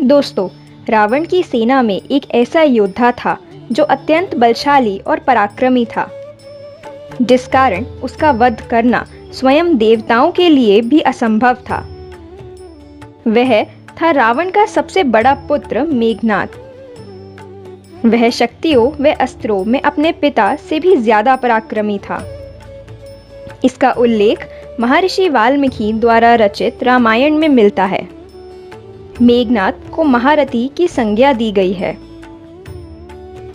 दोस्तों, रावण की सेना में एक ऐसा योद्धा था जो अत्यंत बलशाली और पराक्रमी था, जिस कारण उसका वध करना स्वयं देवताओं के लिए भी असंभव था। वह था रावण का सबसे बड़ा पुत्र मेघनाद। वह शक्तियों व अस्त्रों में अपने पिता से भी ज्यादा पराक्रमी था। इसका उल्लेख महर्षि वाल्मीकि द्वारा रचित रामायण में मिलता है। मेघनाद को महारथी की संज्ञा दी गई है।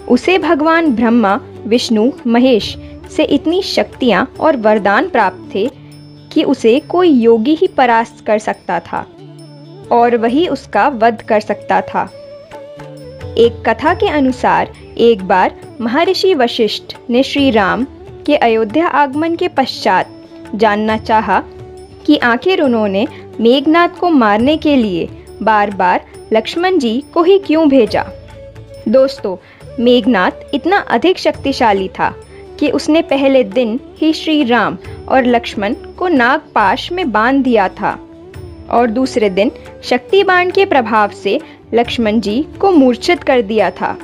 उसे भगवान ब्रह्मा, विष्णु, महेश से इतनी शक्तियां और वरदान प्राप्त थे कि उसे कोई योगी ही परास्त कर सकता था और वही उसका वध कर सकता था। एक कथा के अनुसार एक बार महर्षि वशिष्ठ ने श्री राम के अयोध्या आगमन के पश्चात जानना चाहा कि आखिर उन्होंने मेघनाद को मारने के लिए बार बार लक्ष्मण जी को ही क्यों भेजा। दोस्तों, मेघनाद इतना अधिक शक्तिशाली था कि उसने पहले दिन ही श्री राम और लक्ष्मण को नागपाश में बांध दिया था और दूसरे दिन शक्ति बाण के प्रभाव से लक्ष्मण जी को मूर्छित कर दिया था।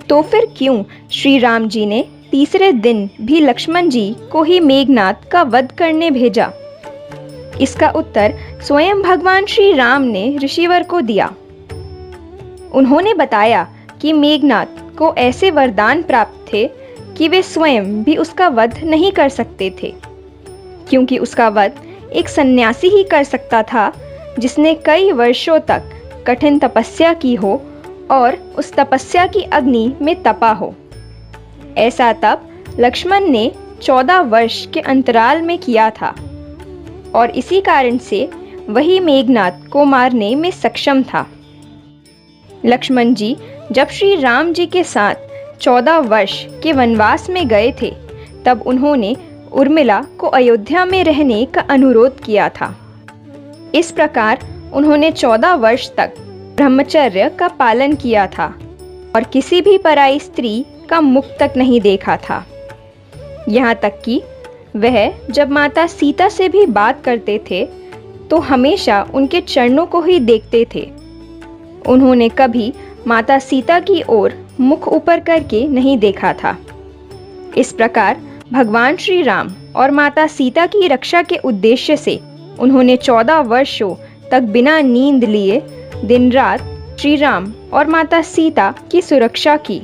तो फिर क्यों श्री राम जी ने तीसरे दिन भी लक्ष्मण जी को ही मेघनाद का वध करने भेजा? इसका उत्तर स्वयं भगवान श्री राम ने ऋषिवर को दिया। उन्होंने बताया कि मेघनाद को ऐसे वरदान प्राप्त थे कि वे स्वयं भी उसका वध नहीं कर सकते थे, क्योंकि उसका वध एक सन्यासी ही कर सकता था जिसने कई वर्षों तक कठिन तपस्या की हो और उस तपस्या की अग्नि में तपा हो। ऐसा तप लक्ष्मण ने 14 वर्ष के अंतराल में किया था और इसी कारण से वही मेघनाद को मारने में सक्षम था। लक्ष्मण जी जब श्री राम जी के साथ 14 वर्ष के वनवास में गए थे, तब उन्होंने उर्मिला को अयोध्या में रहने का अनुरोध किया था। इस प्रकार उन्होंने 14 वर्ष तक ब्रह्मचर्य का पालन किया था और किसी भी पराई स्त्री का मुख तक नहीं देखा था। यहाँ तक कि वह जब माता सीता से भी बात करते थे तो हमेशा उनके चरणों को ही देखते थे। उन्होंने कभी माता सीता की ओर मुख ऊपर करके नहीं देखा था। इस प्रकार भगवान श्री राम और माता सीता की रक्षा के उद्देश्य से उन्होंने 14 वर्षों तक बिना नींद लिए दिन रात श्री राम और माता सीता की सुरक्षा की।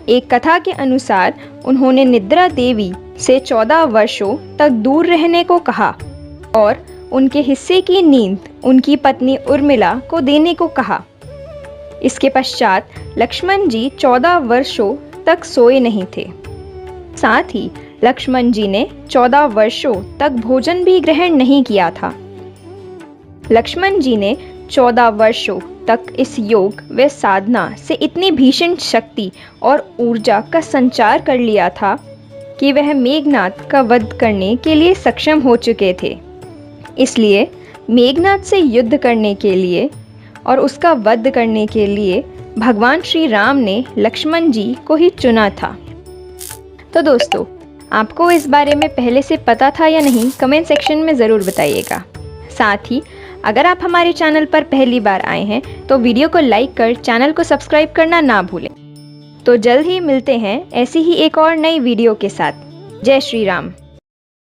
एक कथा के अनुसार उन्होंने निद्रा देवी से 14 वर्षों तक दूर रहने को कहा और उनके हिस्से की नींद उनकी पत्नी उर्मिला को देने को कहा। इसके पश्चात लक्ष्मण जी 14 वर्षों तक सोए नहीं थे। साथ ही लक्ष्मण जी ने 14 वर्षों तक भोजन भी ग्रहण नहीं किया था। लक्ष्मण जी ने 14 वर्षों तक इस योग व साधना से इतनी भीषण शक्ति और ऊर्जा का संचार कर लिया था कि वह मेघनाद का वध करने के लिए सक्षम हो चुके थे। इसलिए मेघनाद से युद्ध करने के लिए और उसका वध करने के लिए भगवान श्री राम ने लक्ष्मण जी को ही चुना था। तो दोस्तों, आपको इस बारे में पहले से पता था या नहीं, कमेंट सेक्शन में ज़रूर बताइएगा। साथ ही अगर आप हमारे चैनल पर पहली बार आए हैं तो वीडियो को लाइक कर चैनल को सब्सक्राइब करना ना भूलें। तो जल्द ही मिलते हैं ऐसी ही एक और नई वीडियो के साथ। जय श्री राम।